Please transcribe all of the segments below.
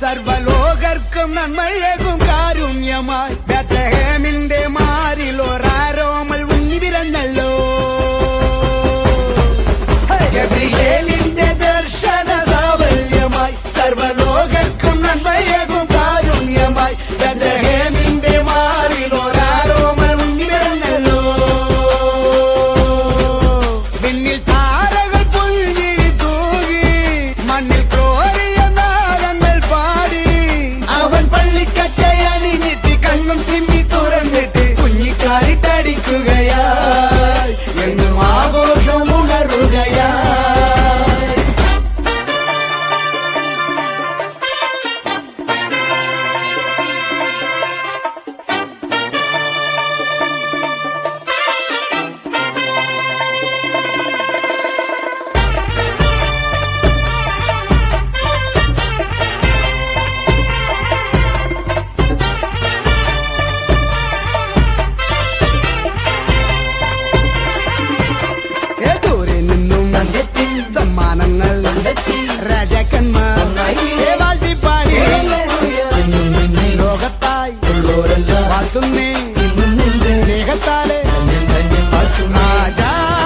സർവലോകർക്കും നന്മയേകും കാരുണ്യമായി ബേത്ലഹേമിന്റെ മാറിൽ ഒരാരോമൽ ഉണ്ണി പിറന്നല്ലോ. ഗബ്രിയേലിന്റെ ദർശന സാഫല്യമായി സർവലോകർക്കും നന്മയേകും കാരുണ്യമായി ബേത്ലഹേമിന്റെ മാറിൽ ഒരാരോമൽ ഉണ്ണി പിറന്നല്ലോ. പിന്നിൽ താരകൾ പുൽകിരി തൂകി മണ്ണിൽ കോരിയ നാദങ്ങൾ പാടി അവൻ പള്ളിക്കറ്റയണിഞ്ഞിട്ട് കണ്ണും ചിമ്മി തുറന്നിട്ട് കുഞ്ഞിക്കാലിട്ടടിക്കുകയായി എന്നും ആഘോഷം ഉണരുകയായി. സമ്മാനങ്ങൾ രാജാക്കന്മാർ വാഴ്ത്തിപ്പാടി ലോകത്തായി വാഴ്ത്തുന്നേ സ്നേഹത്താലെ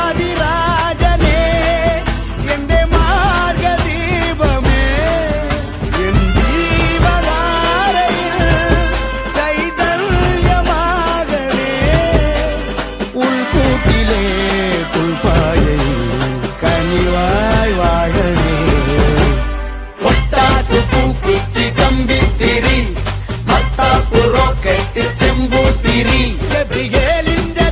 ആജാതിരാജനേ എന്റെ മാർഗദീപമേ എൻ ജീവധാരയിൽ ചൈതന്യമാകണേ. ഉൾക്കൂട്ടിലെ പുൽപ്പായയിൽ കനിവായി വാഴണേ. ഒട്ടാസു പൂക്കുത്തി കമ്പിത്തിരി മത്താപ്പു റോക്കറ്റ് ചെമ്പൂത്തിരി ഗബ്രിയേലിന്റെ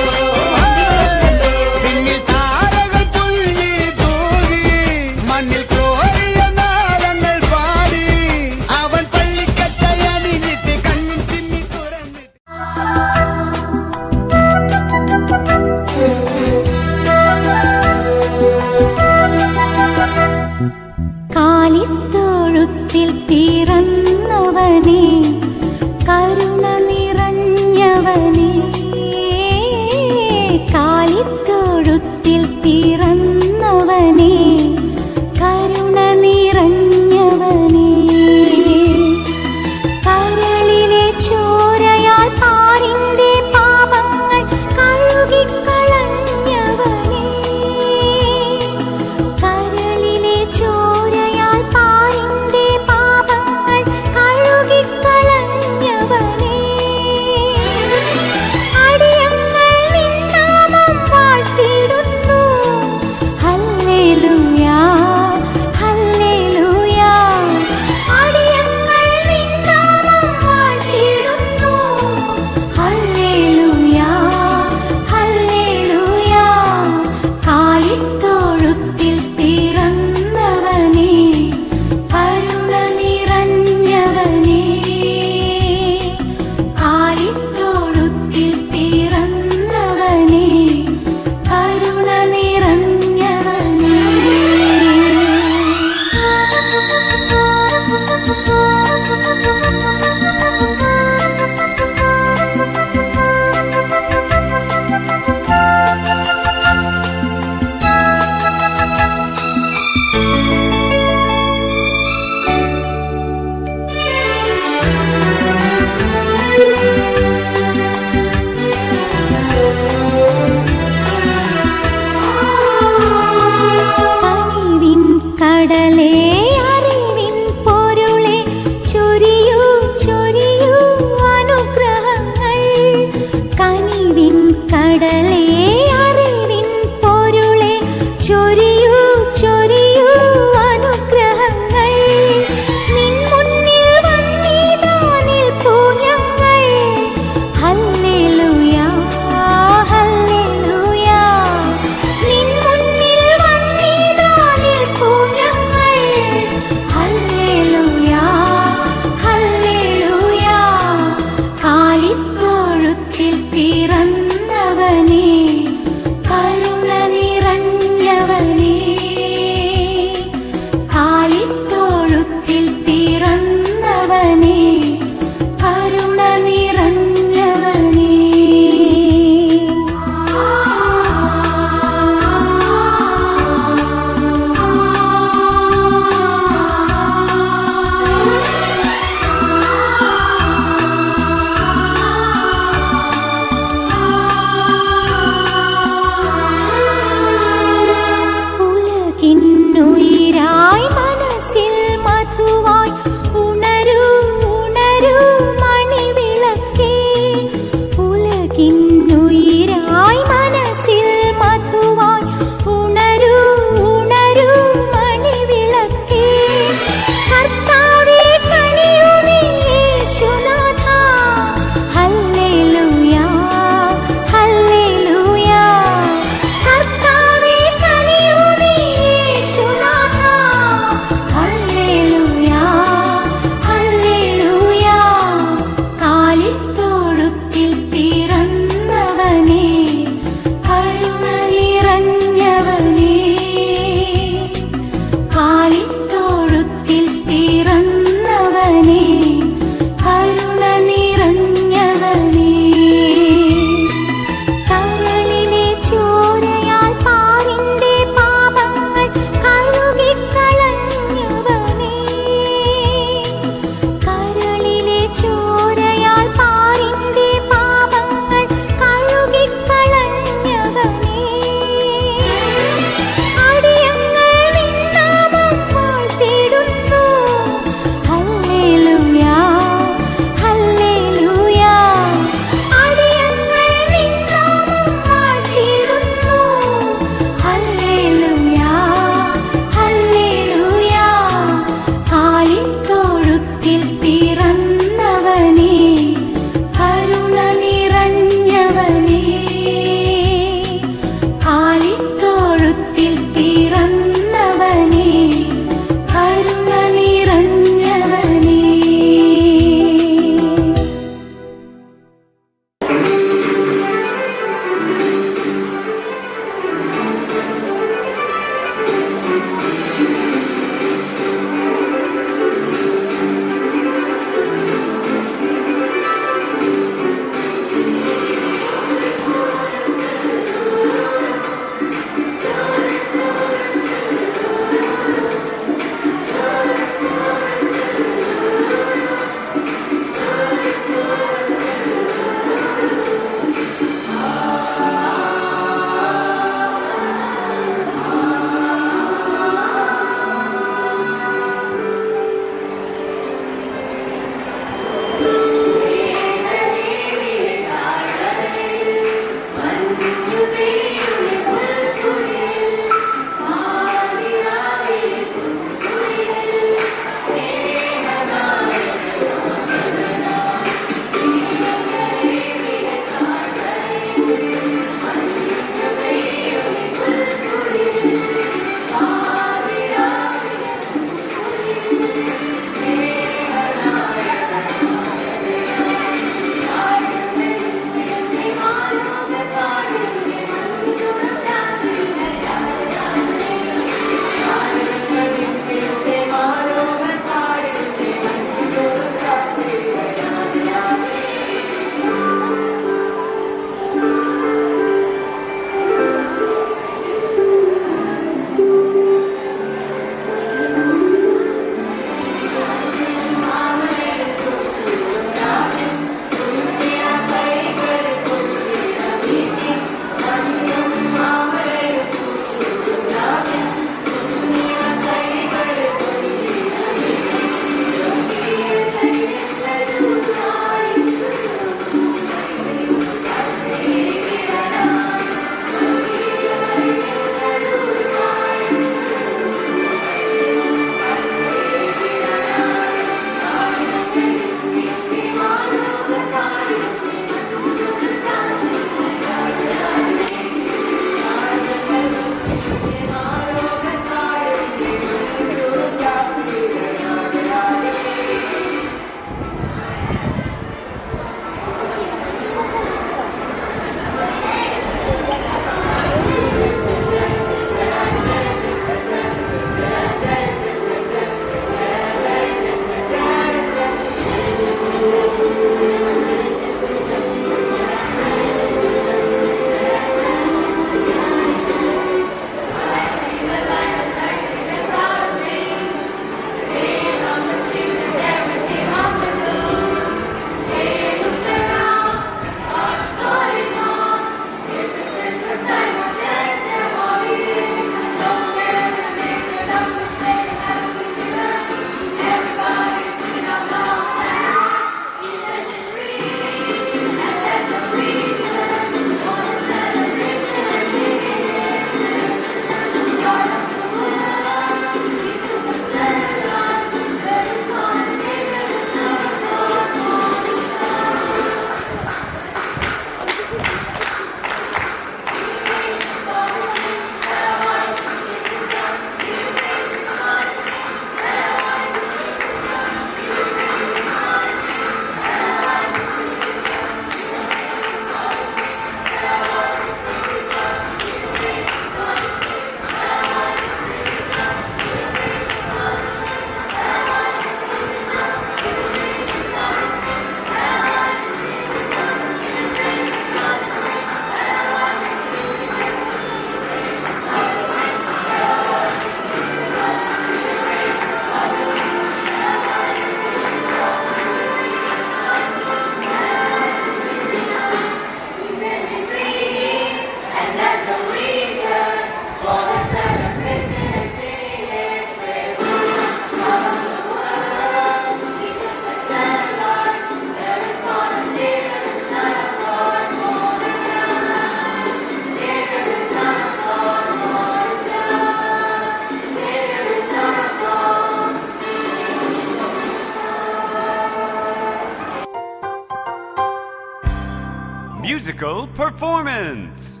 musical performance.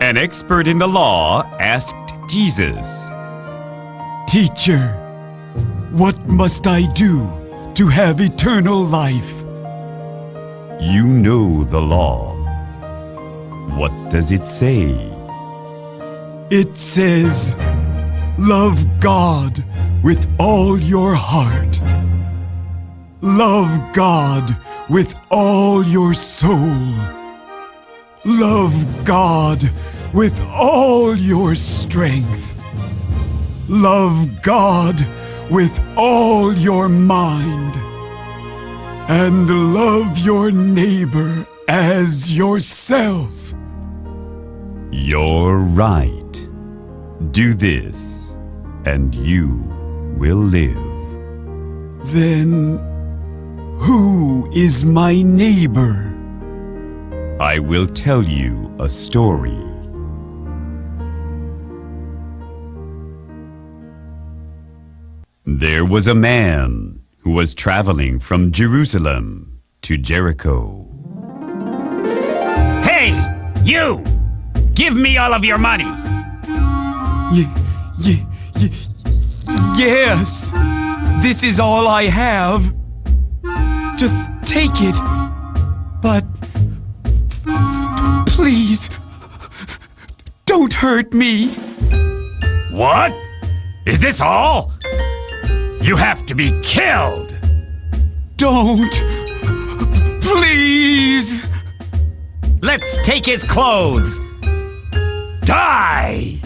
An expert in the law asked Jesus, Teacher, what must I do to have eternal life? "You know the law. What does it say?" It says, love God with all your heart. Love God with all your soul. Love God with all your strength. Love God with all your mind. And love your neighbor as yourself. You're right. Do this, and you will live. Then who is my neighbor? I will tell you a story. There was a man who was traveling from Jerusalem to Jericho. Hey, you! Give me all of your money! Yes, this is all I have. Just take it. But please, don't hurt me. What? Is this all? You have to be killed! Don't. Please. Let's take his clothes! Die!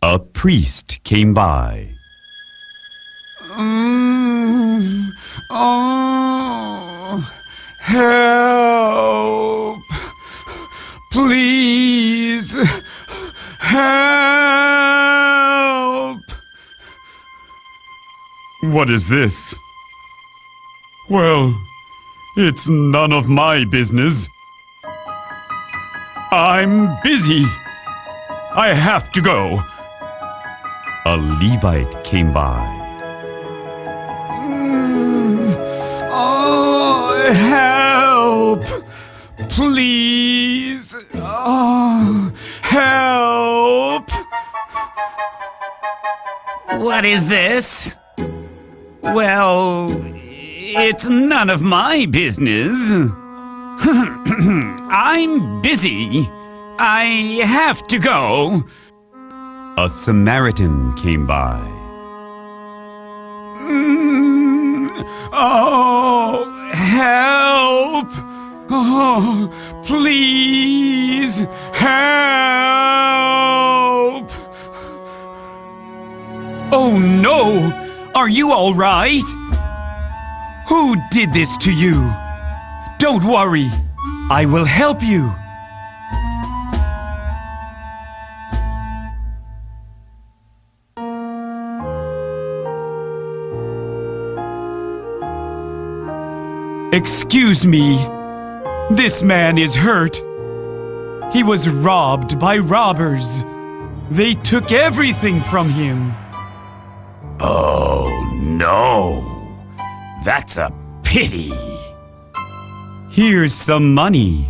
A priest came by. Help! Please! Help! What is this? Well, it's none of my business. I'm busy. I have to go. A Levite came by. Oh, help! Please! Oh, help! What is this? Well, it's none of my business. I'm busy. I have to go. A Samaritan came by. Oh, help! Oh, please, help! Oh no! Are you all right? Who did this to you? Don't worry. I will help you. Excuse me. This man is hurt. He was robbed by robbers. They took everything from him. Oh, no. That's a pity. Here's some money.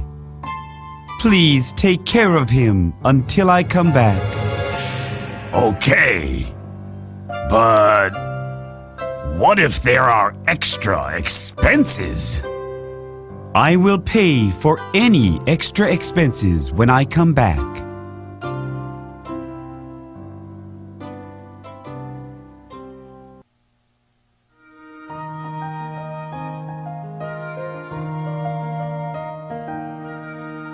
Please take care of him until I come back. Okay. But what if there are extra expenses? I will pay for any extra expenses when I come back.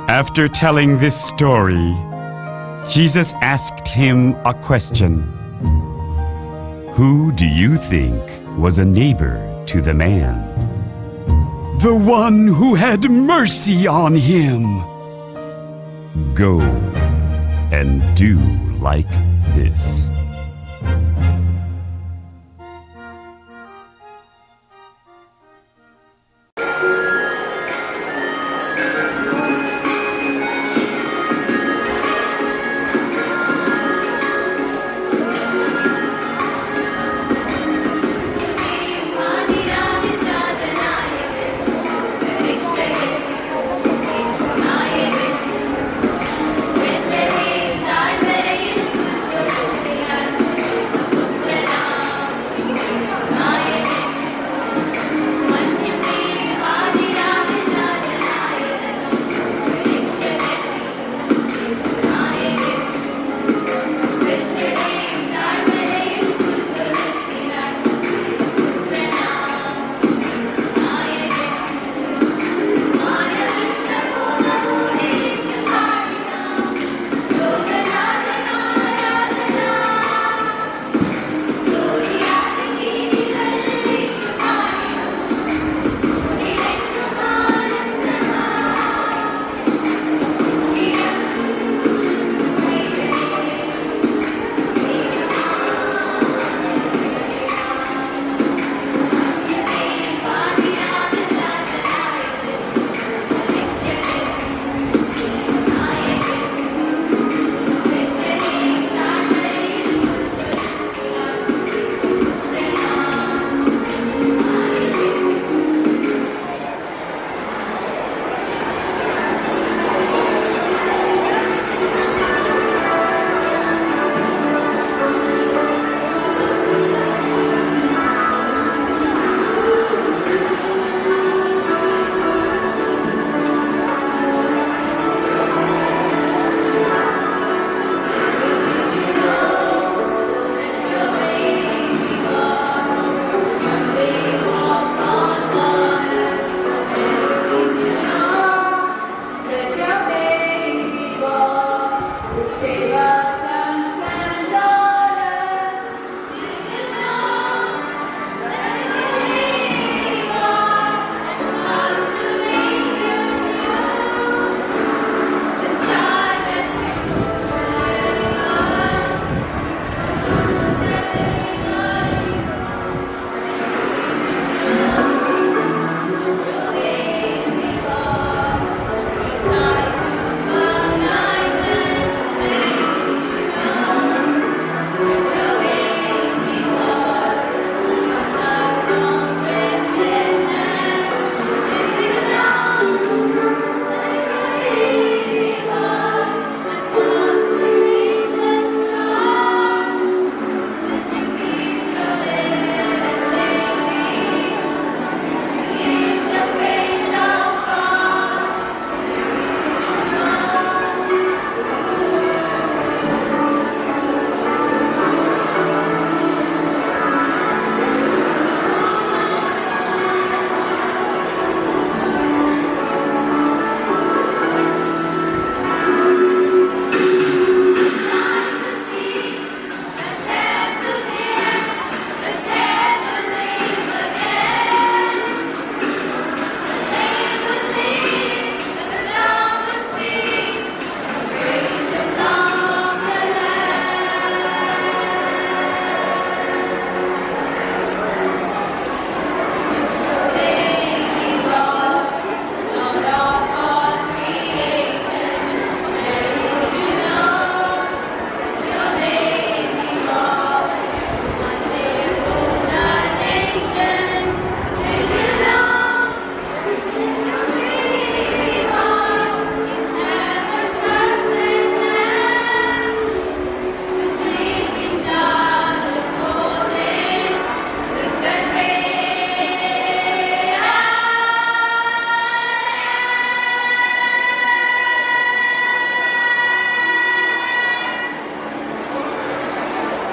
After telling this story, Jesus asked him a question. Who do you think was a neighbor to the man? The one who had mercy on him. Go and do like this.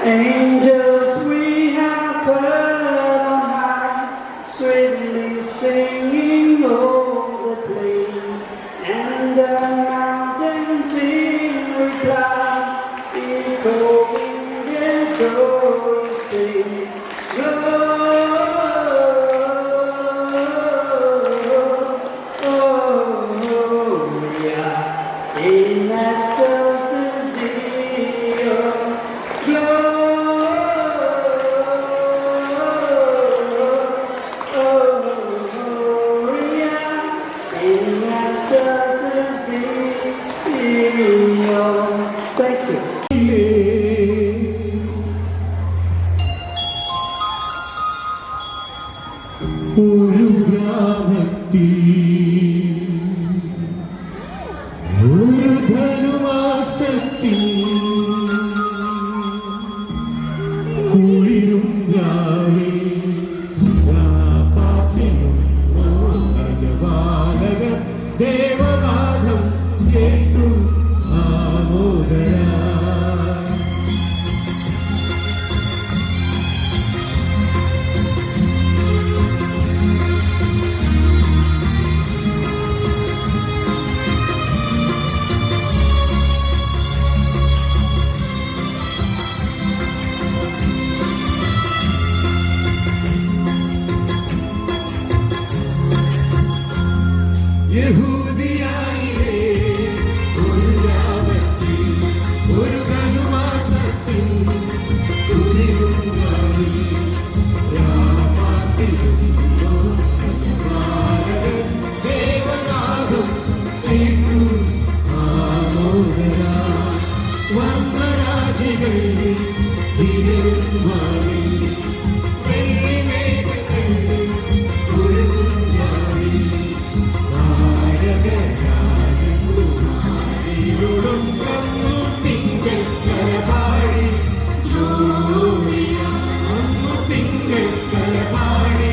Angels we have heard on high, sweetly singing over the plains, and the mountains in reply, echoing their joyous sing. Gloria in excelsis Deo. Thank you. ഒരു ഗ്രാമത്തിൽ ഒരു ധനുമാസത്തിൽ കുളിരും രാവിൽ രാപാപ്പിനും അജവാലകൻ ദേവനാഥം കേട്ടു ആമോദരാ യഹൂദിയായിലെ ഒരു ഗ്രാമത്തിൽ ഒരു ധനുമാസത്തിൽ കുളിരും രാവിൽ രാപാട്ടിലും അജവാലകൻ ദേവനാഥം കേട്ടു ആമോദരാ വർണ്ണരാജികൾ വിരലും മാറി വെള്ളിമേഘങ്ങൾ കുരുകും രാവിൽ തിങ്കൾ കലപാടി തിങ്കൾ കലപാടി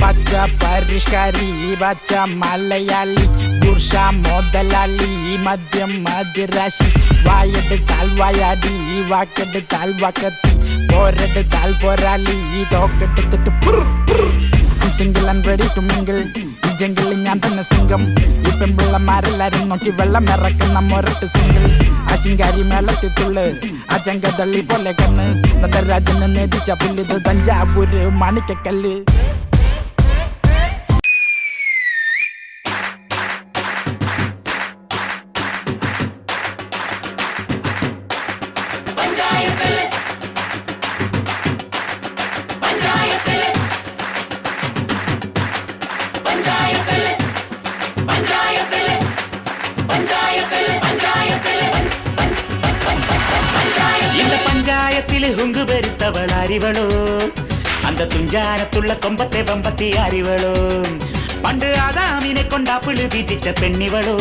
പച്ച പരിഷ്കാരി പച്ച മലയാളി പുരുഷ മുതലാളി മദ്യം മദിരാശി വായെടുത്താൽ വായാടി വാക്കെടുത്താൽ വാക്കത്തി പോരെടുത്താൽ പോരാളി തോക്കെടുത്തിട്ട് single and ready to mingle ഈ ജംഗിളിൽ ഞാൻ തന്നെ സിംഗം ഈ പെൺപിള്ളമാരെല്ലാരും നോക്കി വെള്ളം ഇറക്കുന്ന മൊരട്ട് സിംഗിൾ ആ ശിങ്കാരി മേളത്തിത്തുള്ളു ആ ചങ്കതള്ളി പോലെ കണ്ണ് നടരാജന് നേതിച്ച പുല്ലിത് തഞ്ചാവൂര് മാണിക്കക്കല്ല് இந்த பஞ்சாயத்தில் ஹுங்கு பெருத்தவள் அறிவளோ அந்த துஞ்சானத்துள்ள கொம்பத்தை வம்பத்தி அறிவளோ പണ്ട് ആദാമിനെ കൊണ്ടാപ്പിള് തീറ്റിച്ച പെണ്ണിവളോ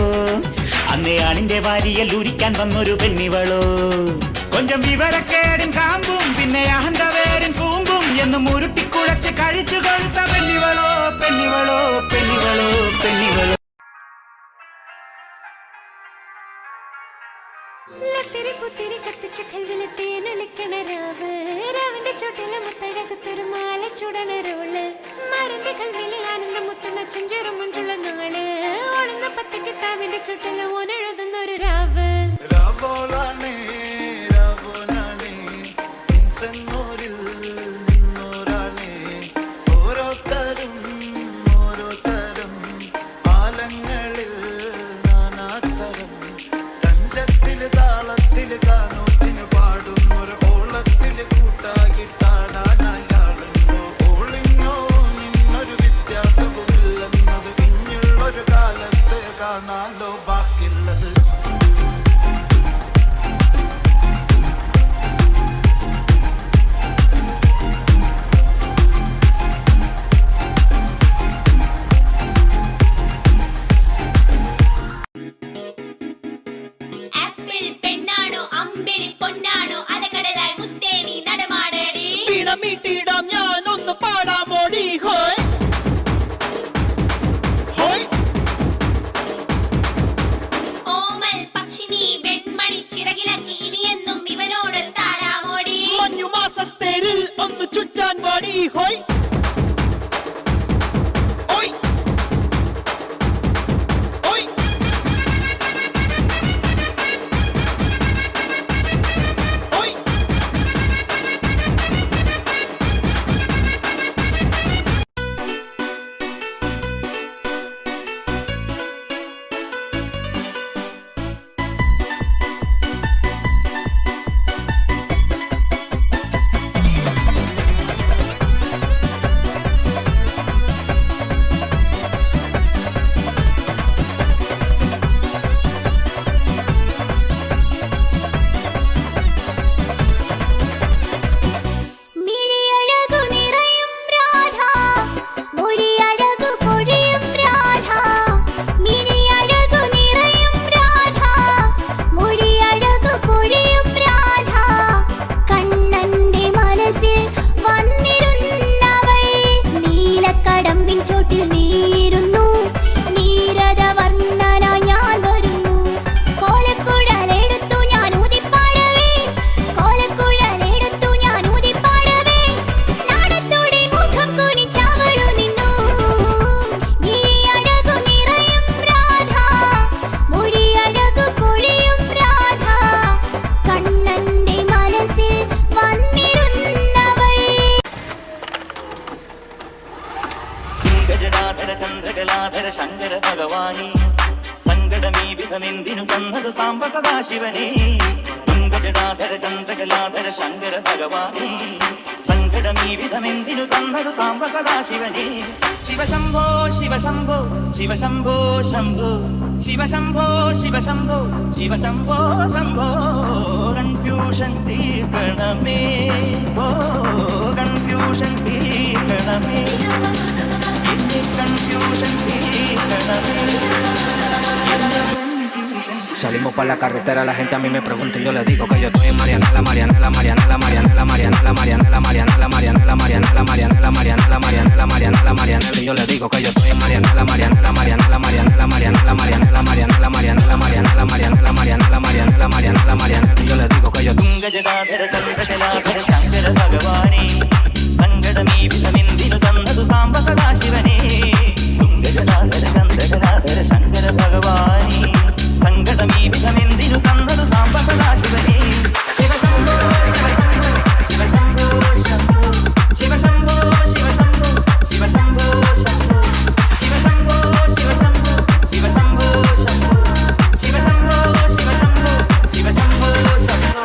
അന്നേ ആണിന്റെ വാരിയൽ ഉരിക്കാൻ വന്നൊരു പെണ്ണിവളോ കൊഞ്ചം വിവരക്കേടിൻ കാമ്പും പിന്നെ അഹന്തവേരിൻ കൂമ്പും എന്നും ഉരുട്ടിക്കുഴച്ച് കഴിച്ചു കൊഴുത്ത പെണ്ണിവളോ പെണ്ണിവളോ പെണ്ണിവളോ പെണ്ണിവളോ പുത്തിരി കത്തിച്ച കൽവിലെ തേനൊലിക്കണ രാവ് രാവിന്റെ ചോട്ടിലെ മുത്തഴകത്തൊരു മാല ചുടണരോള് മരന്റെ കൽവിലെ ആനന്ദ മുത്തുന്ന ചെഞ്ചേറും മുഞ്ചുള്ള നാള് ഒളിന്ന പത്തക്ക് താവിന്റെ ചുട്ടില് ഓനെഴുതുന്നൊരു രാവ് ചന്ദ്രകലാധര ശങ്കര ഭഗവാനേ സങ്കടമീ വിധമെന്തിനു തന്നതു സാംബ സദാശിവനേ തുങ്കജടാധര ചന്ദ്രകലാധര ശങ്കര ഭഗവാനേ സങ്കടമീ വിധമെന്തിനു തന്നതു സാംബ സദാശിവനേ ശിവശംഭോ ശിവശംഭോ ശിവശംഭോ ശംഭോ ശിവശംഭോ ശിവശംഭോ ശിവശംഭോ ശംഭോ കൺഫ്യൂഷൻ തീർക്കണമേ ഓ Salimos pa' la carretera, la gente a mí me pregunta y yo le digo que yo estoy en Marianela, Marianela, Marianela, Marianela, Marianela, Marianela, Marianela, Marianela, Marianela, Marianela, Marianela, Marianela, Marianela, Marianela, y yo le digo que yo estoy en Marianela, Marianela, Marianela, Marianela, Marianela, Marianela, Marianela, Marianela, Marianela, Marianela, Marianela, Marianela, Marianela, Marianela, y yo le digo que yo തുംഗജടാധര ചന്ദ്രകലാധര Shankara ഭഗവാനേ സങ്കടമീ വിധമെന്തിനു തന്നതു സാംബ സദാശിവനേ തുംഗജടാധര ചന്ദ്രകലാധര ശങ്കര ഭഗവാനേ സങ്കടമീ വിധമെന്തിനു തന്നതു സാംബ സദാശിവനേ ശിവശംഭോ ശിവശംഭോ ശിവശംഭോ ശംഭോ ശിവശംഭോ ശിവശംഭോ ശിവശംഭോ ശംഭോ ശിവശംഭോ ശിവശംഭോ ശിവശംഭോ ശംഭോ ശിവശംഭോ ശിവശംഭോ ശിവശംഭോ ശംഭോ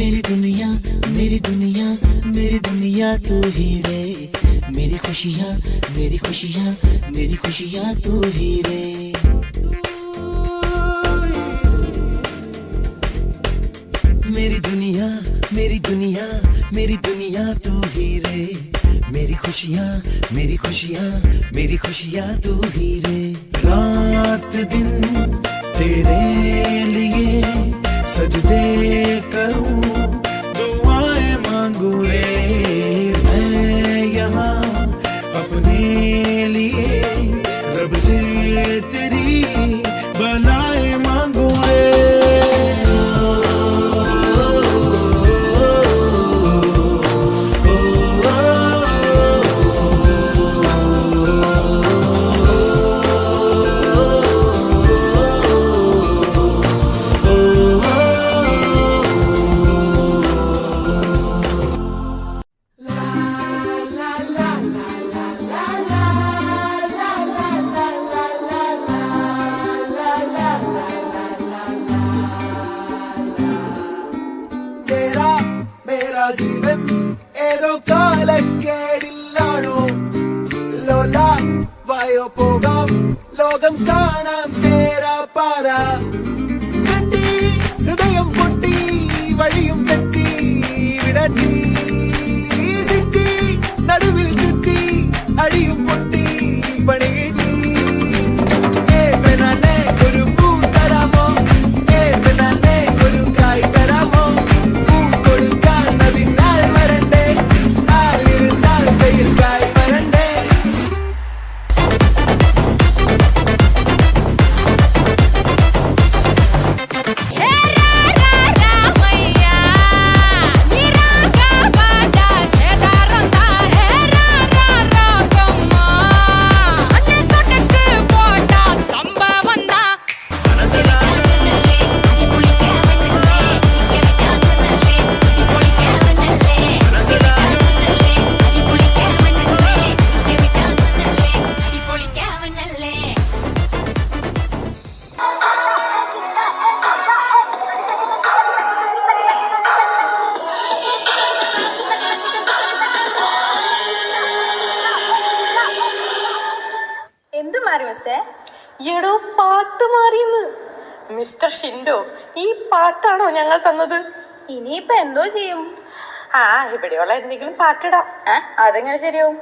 मेरी दुनिया मेरी दुनिया मेरी दुनिया तू ही रे मेरी खुशियाँ मेरी खुशियाँ मेरी खुशियाँ तू ही रे मेरी दुनिया मेरी दुनिया मेरी दुनिया तू ही रे मेरी खुशियाँ मेरी खुशियाँ मेरी खुशियाँ तू ही रे रात दिन तेरे लिए सजदे करूं दुआएं मांगू रे मैं यहाँ अपने लिए रब से तेरी बनाए मांगू रे ജീവൻ ഏതോ കാലക്കേടില്ലാണോ ലോല വായോ പോകാം ലോകം കാണാം തേരാ പാര കെട്ടി ഹൃദയം പൊട്ടി വഴിയും തെറ്റി വിടറ്റി സിറ്റി നടുവിൽ ചുറ്റി അടിയും പൊട്ടി പണി കിട്ടി പെണ്ണെ ഒരു പൂ തരാമോ പെണ്ണെ ഒരു കായ് തരാമോ എടോ പാട്ട് മാറിയെന്ന് മിസ്റ്റർ ഷിൻഡോ ഈ പാട്ടാണോ ഞങ്ങൾ തന്നത് ഇനിയിപ്പൊ എന്തോ ചെയ്യും ഇവിടെയുള്ള എന്തെങ്കിലും പാട്ടിടാം അതെങ്ങനെ ശരിയാവും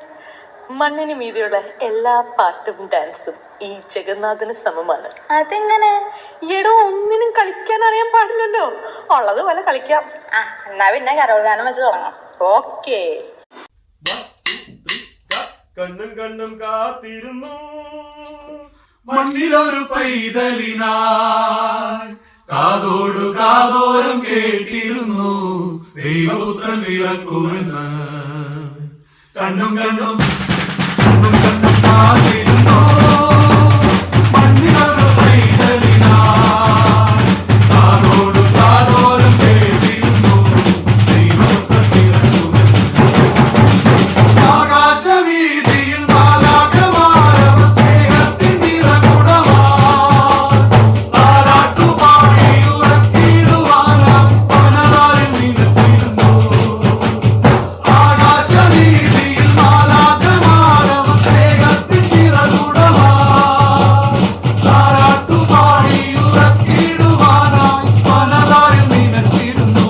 മണ്ണിന് മീതിയുള്ള എല്ലാ പാട്ടും ഡാൻസും ഈ ജഗന്നാഥന് സമമാണ് അതെങ്ങനെ എടോ ഒന്നിനും കളിക്കാൻ അറിയാൻ പാടില്ലല്ലോ ഉള്ളത് പോലെ കളിക്കാം എന്നാ പിന്നെ കരോൾ ഗാനം വെച്ച് തുടങ്ങാം ഓക്കേ കണ്ണും കണ്ണും കാത്തിരുന്നു മണ്ണിലൊരു പൈതലിനായി കാതോടു കാതോരം കേട്ടിരുന്നു ദൈവപുത്രൻ പിറക്കുമെന്ന് കണ്ണും കണ്ണും കണ്ണും കണ്ണും കാത്തിരുന്നു മണ്ണിലൊരു പൈതലിനായി കാതോടു കാതോരം കേട്ടിരുന്നു ദൈവപുത്രൻ പിറക്കുമെന്ന് ആകാശവീതിയിൽ മാലാഖമാരവർ സ്നേഹത്തിൻ നിറകുടമായി താരാട്ടുപാടി ഉറക്കിടുവാനായി പനതാരിൽ നിലച്ചിരുന്നു. ആകാശവീതിയിൽ മാലാഖമാരവർ സ്നേഹത്തിൻ നിറകുടമായി താരാട്ടുപാടി ഉറക്കിടുവാനായി പനതാരിൽ നിലച്ചിരുന്നു.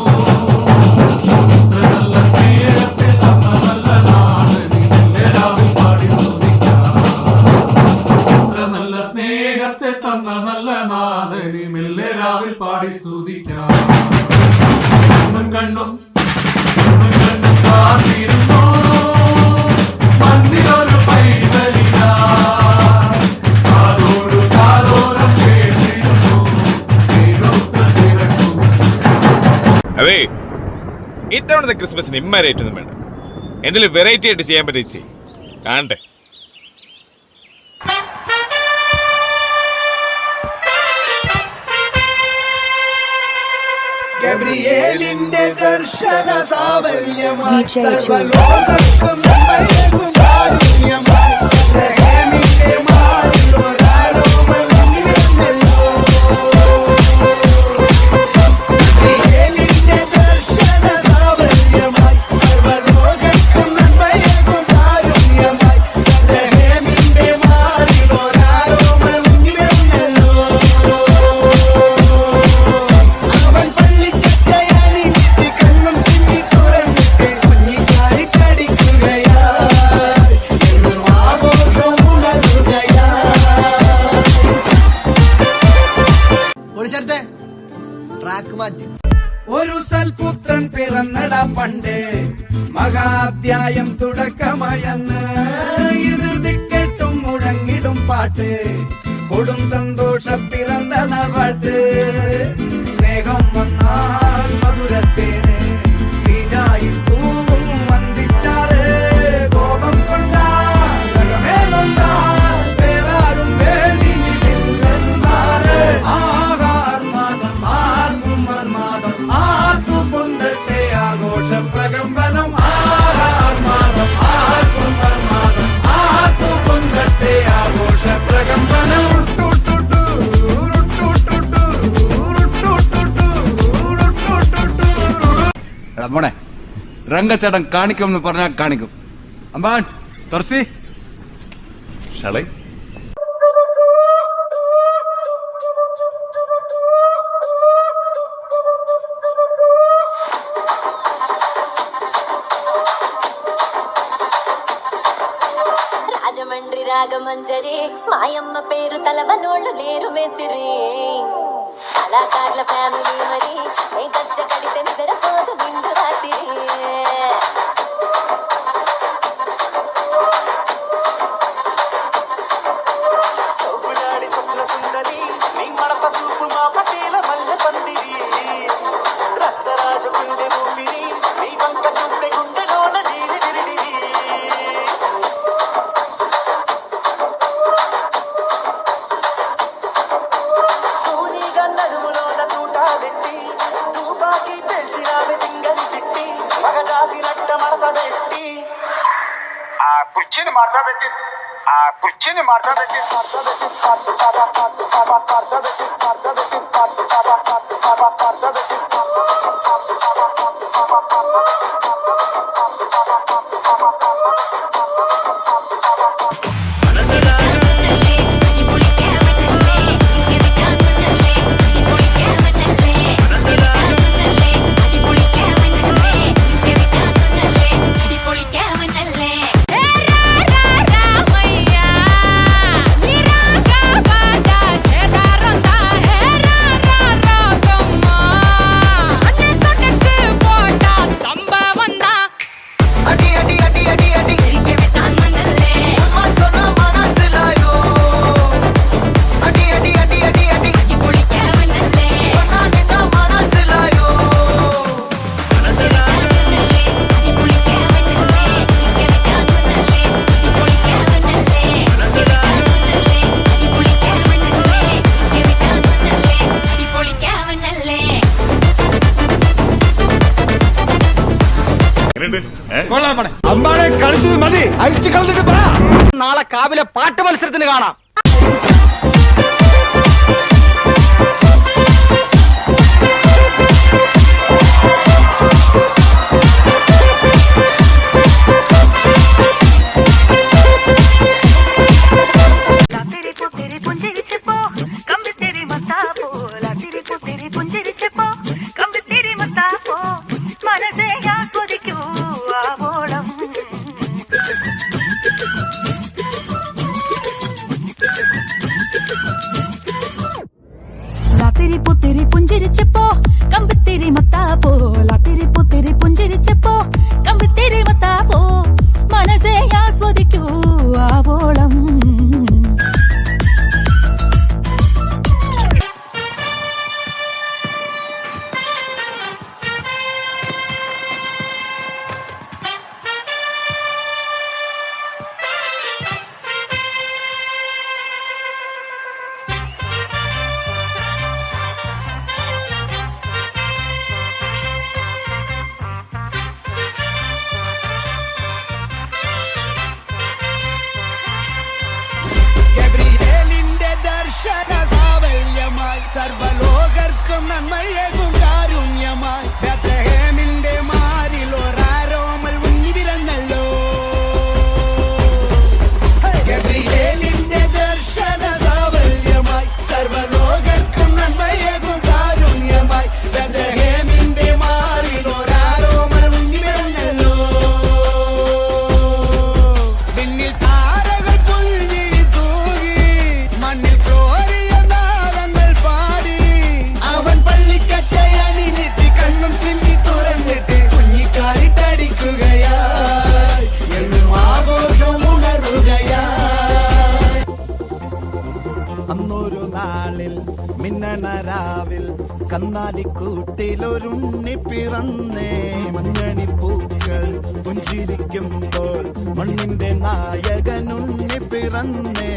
നല്ല സ്നേഹത്തെ തന്ന നല്ല നാഥനിൽ പാടി സ്തുതിക്കാം. നല്ല സ്നേഹത്തെ തന്ന നല്ല നാഥനി മെല്ലെ രാവിൽ പാടി സ്തുതിക്കാം. കണ്ണും കണ്ണും കണ്ണും കണ്ണും കാത്തിരുന്നു മണ്ണിലൊരു പൈതലിനായി കാതോടു കാതോരം കേട്ടിരുന്നു ദൈവപുത്രൻ പിറക്കുമെന്ന്. Away! ഇത്തവണത്തെ ക്രിസ്മസിന് ഇമ്മരേറ്റൊന്നും വേണ്ട. എന്തെങ്കിലും വെറൈറ്റി ആയിട്ട് ചെയ്യാൻ പറ്റിച്ചേ കാണട്ടെ. ഗബ്രിയേലിന്റെ ദർശന സാവല്യമായി ഒരു സൽപുത്രൻ പിറന്നടാ പണ്ട്, മഹാധ്യായം തുടക്കമയന്ന്. ഇത് ദിക്കെട്ടും മുഴങ്ങിടും പാട്ട്, കൊടും സന്തോഷ പിറന്ന നാൾവാഴ്ത്ത്. സ്നേഹം വന്നാൽ മധുരത്തേന് തീഞ്ഞായി തൂവും വന്ദിച്ചാറ്. കോപം കൊണ്ടാൽ വേറാരും വേണ്ടി നിൽക്കുന്നാറ്. ആഹാർമാദം ആർക്കും മർമാദം ആർക്കു പൊന്തട്ടെ ആഘോഷ പ്രകമ്പനം. ആഹാർമാദം ആർക്കും മർമാദം ആർക്കു പൊന്തട്ടെ ആഘോഷ പ്രകമ്പനം. മോനെ രംഗച്ചേട്ടൻ കാണിക്കും എന്ന് പറഞ്ഞാൽ കാണിക്കും. അമ്പാൻ തുറസി ഷളേ రాజమండ్రి రాగమంజరి మాయమ్మ పేరు తలవనోళ్ళు లేరు మేస్తిరి కళాకారుల ఫ్యామిలీ మరి నే గజ్జ కడితే నిద్రపోదు నిండు రాత్రి సోపులాడి స్వప్న సుందరి నీ మడత సూపు మా పటేల మల్లె పందిరి. రచ్చరాజ గుండె ఊపిరి నీ వంక చూస్తే గుండెలోన నీరి నిరిడిరి. తూనీగా నడుములోన తూటా పెట్టి తూపాకి పెంచినావి తింగలి చిట్టి. మగజాతి నట్ట మడత పెట్టి ఆ కుర్చీని మార్చబెట్టి അമ്പാനെ കളിച്ചത് മതി, അയച്ചു കളഞ്ഞിട്ട് പറ. നാളെ കാവിലെ പാട്ട് മത്സരത്തിന് കാണാം. പുത്തിരി പുഞ്ചിരിച്ചപ്പോ കമ്പിത്തിരി മത്താപ്പോ ലാത്തിരി പുത്തിരി പുഞ്ചിരിച്ചപ്പോ കമ്പിത്തിരി മത്താപ്പോ മനസ്സെ ആസ്വദിക്കൂ ആവോളം. പൊന്നാലിക്കൂട്ടിലൊരുണ്ണി പിറന്നേ മഞ്ഞണിപ്പൂക്കൾ പുഞ്ചിരിക്കുമ്പോൾ മണ്ണിന്റെ നായകനുണ്ണി പിറന്നേ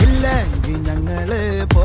ഇല്ലെങ്കിൽ ഞങ്ങള് പോ